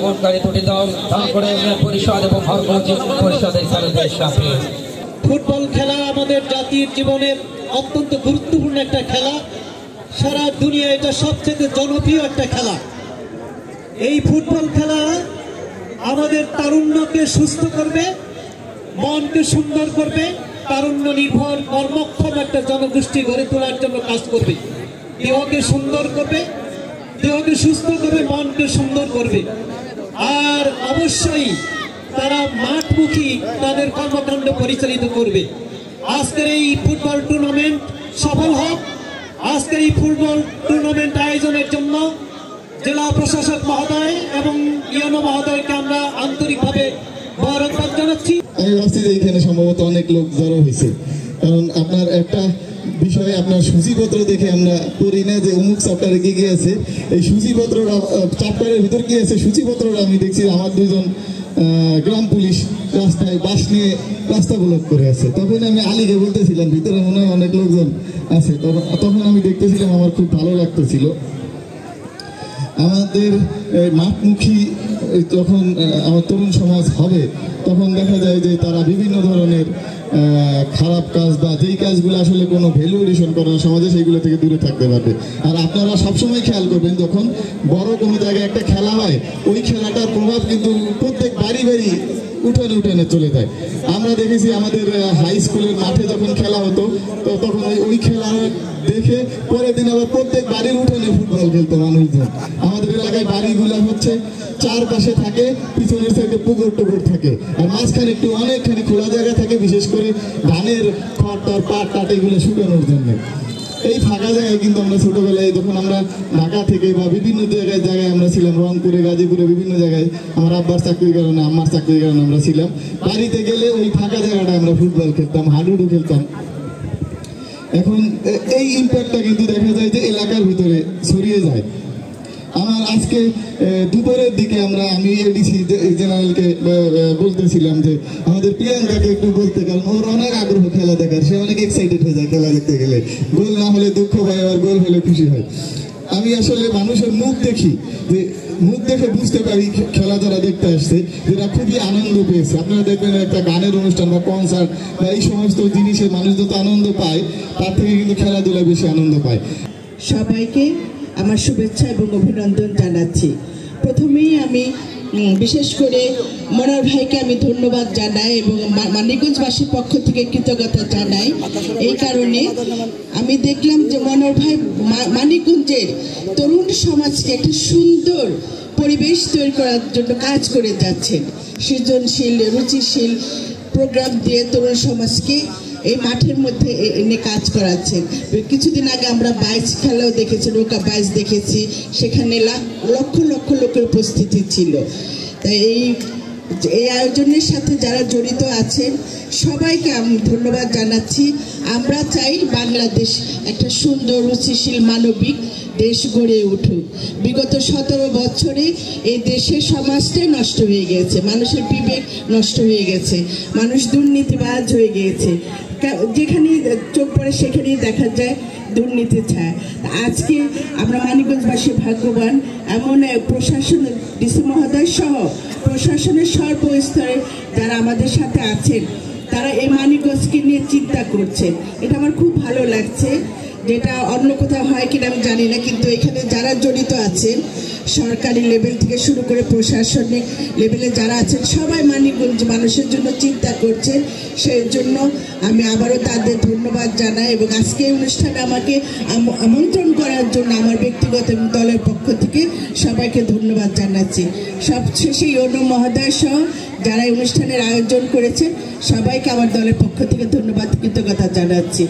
অংশগ্রহণকারী দুটি দল তারপরে পরিষদ এবং পরিষদের খেলোয়াড়দের সাথে। ফুটবল খেলা আমাদের জাতির জীবনের অত্যন্ত গুরুত্বপূর্ণ একটা খেলা। সারা দুনিয়া এটা সবচেয়ে জনপ্রিয় একটা খেলা। এই ফুটবল খেলা আমাদের তারুণ্যকে সুস্থ করবে, মনকে সুন্দর করবে, তারুণ্য নির্ভর কর্মক্ষম একটা জনগোষ্ঠী গড়ে তোলার জন্য কাজ করবে। দেহকে সুন্দর করবে, দেহকে সুস্থ করবে, মনকে সুন্দর করবে। আর অবশ্যই তারা মাঠমুখী তাদের কর্মকাণ্ড পরিচালিত করবে। আজকের এই ফুটবল টুর্নামেন্ট সফল হোক। আজকের এই ফুটবল টুর্নামেন্ট আয়োজনের জন্য জেলা প্রশাসক মহোদয় এবং ইউনো মহোদয়কে আমরা আন্তরিকভাবে ধন্যবাদ জানাচ্ছি। আমি ভাবছি যে এখানে সম্ভবত অনেক লোক জড়ো হয়েছে, কারণ আপনার একটা বিষয়ে আপনার সূচিপত্র দেখে আমরা করি না যে অমুক চ্যাপ্টারে কি গিয়েছে। এই সূচিপত্র চ্যাপ্টারের ভিতর কি আছে সূচিপত্রটা আমি দেখছি আমার দুজন গ্রাম পুলিশ রাস্তায় বাস নিয়ে রাস্তা ব্লক করে আছে। তখন আমি আলীকে বলতেছিলাম ভিতরে মনে হয় অনেক লোকজন আছে, তখন আমি দেখতেছিলাম, আমার খুব ভালো লাগতেছিল। আমাদের মাঠমুখী যখন আমার তরুণ সমাজ হবে তখন দেখা যায় যে তারা বিভিন্ন ধরনের খারাপ কাজ বা যেই কাজগুলো আসলে কোনো ভ্যালু এডিশন করে না সমাজে, সেইগুলো থেকে দূরে থাকতে পারবে। আর আপনারা সবসময় খেয়াল করবেন যখন বড় কোনো জায়গায় একটা খেলা হয় ওই খেলাটার প্রভাব কিন্তু প্রত্যেক বাড়ি বাড়ি উঠানে উঠানে চলে যায়। আমরা দেখেছি আমাদের হাই স্কুলের মাঠে যখন খেলা হতো তো তখন ওই খেলা দেখে পরের দিন আবার প্রত্যেক বাড়ির উঠানে ফুটবল খেলতো মানুষজন। আমাদের এলাকায় বাড়িগুলো হচ্ছে চারপাশে থাকে, পিছনের সাইডে পুকুর টুকুর থাকে, আর মাঝখানে একটু অনেকখানি খোলা জায়গা থাকে, বিশেষ করে ধানের খড় টর পাট টাট এগুলো শুকানোর জন্য। এই ফাঁকা জায়গায় কিন্তু আমরা ছোটবেলায় যখন আমরা ঢাকা থেকে বা বিভিন্ন জায়গায় আমরা ছিলাম, রংপুরে গাজীপুরে বিভিন্ন জায়গায় আমার আব্বার চাকরির কারণে আম্মার চাকরির কারণে আমরা ছিলাম, বাড়িতে গেলে ওই ফাঁকা জায়গাটা আমরা ফুটবল খেলতাম, হাডুডু খেলতাম। এখন এই ইম্প্যাক্টটা কিন্তু দেখা যায় যে এলাকার ভিতরে ছড়িয়ে যায়। আমার আজকে দুপুরের দিকে আমি এডিসি জেনারেলকে বলতেছিলাম যে আমাদের প্রিয়াঙ্কাকে একটু বলতে, কারণ ওর অনেক আগ্রহ খেলা দেখার, সে অনেক এক্সাইটেড হয়ে যায় খেলা দেখতে গেলে, গোল না হলে দুঃখ হয় আর গোল হলে খুশি হয়। আমি আসলে মানুষের মুখ দেখি, যে মুখ দেখে বুঝতে পারি খেলা যারা দেখতে আসছে যেটা খুবই আনন্দ পেয়েছে। আপনারা দেখবেন একটা গানের অনুষ্ঠান বা কনসার্ট বা এই সমস্ত জিনিসে মানুষ যত আনন্দ পায় তার থেকে কিন্তু খেলাধুলা বেশি আনন্দ পায়। সবাইকে আমার শুভেচ্ছা এবং অভিনন্দন জানাচ্ছি। প্রথমেই আমি বিশেষ করে মনোহর ভাইকে আমি ধন্যবাদ জানাই এবং মানিকগঞ্জবাসীর পক্ষ থেকে কৃতজ্ঞতা জানাই। এই কারণে আমি দেখলাম যে মনোহর ভাই মানিকগঞ্জের তরুণ সমাজকে একটা সুন্দর পরিবেশ তৈরি করার জন্য কাজ করে যাচ্ছেন। সৃজনশীল রুচিশীল প্রোগ্রাম দিয়ে তরুণ সমাজকে এই মাঠের মধ্যে এনে কাজ করাচ্ছেন। কিছুদিন আগে আমরা বাইচ খেলাও দেখেছি, নৌকা বাইচ দেখেছি, সেখানে লক্ষ লক্ষ লোকের উপস্থিতি ছিল। তাই এই আয়োজনের সাথে যারা জড়িত আছেন সবাইকে আমি ধন্যবাদ জানাচ্ছি। আমরা চাই বাংলাদেশ একটা সুন্দর রুচিশীল মানবিক দেশ গড়ে উঠুক। বিগত 17 বছরে এই দেশের সমাজটাই নষ্ট হয়ে গেছে, মানুষের বিবেক নষ্ট হয়ে গেছে, মানুষ দুর্নীতিবাজ হয়ে গিয়েছে। যেখানেই চোখ পড়ে সেখানেই দেখা যায় দুর্নীতি ছায়। আজকে আমরা মানিকগঞ্জবাসী ভাগ্যবান, এমন প্রশাসন ডিসি মহোদয় সহ প্রশাসনের সর্বস্তরে যারা আমাদের সাথে আছেন তারা এই মানিকগঞ্জকে নিয়ে চিন্তা করছেন। এটা আমার খুব ভালো লাগছে, যেটা অন্য কোথাও হয় কিনা আমি জানি না, কিন্তু এখানে যারা জড়িত আছেন সরকারি লেভেল থেকে শুরু করে প্রশাসনিক লেভেলে যারা আছেন সবাই মানিকগঞ্জ মানুষের জন্য চিন্তা করছেন। সেই জন্য আমি আবারও তাদের ধন্যবাদ জানাই এবং আজকে এই অনুষ্ঠানে আমাকে আমন্ত্রণ করার জন্য আমার ব্যক্তিগত এবং দলের পক্ষ থেকে সবাইকে ধন্যবাদ জানাচ্ছি। সবশেষে ইউনো মহোদয় সহ যারা এই অনুষ্ঠানের আয়োজন করেছেন সবাইকে আমার দলের পক্ষ থেকে ধন্যবাদ কৃতজ্ঞতা জানাচ্ছি।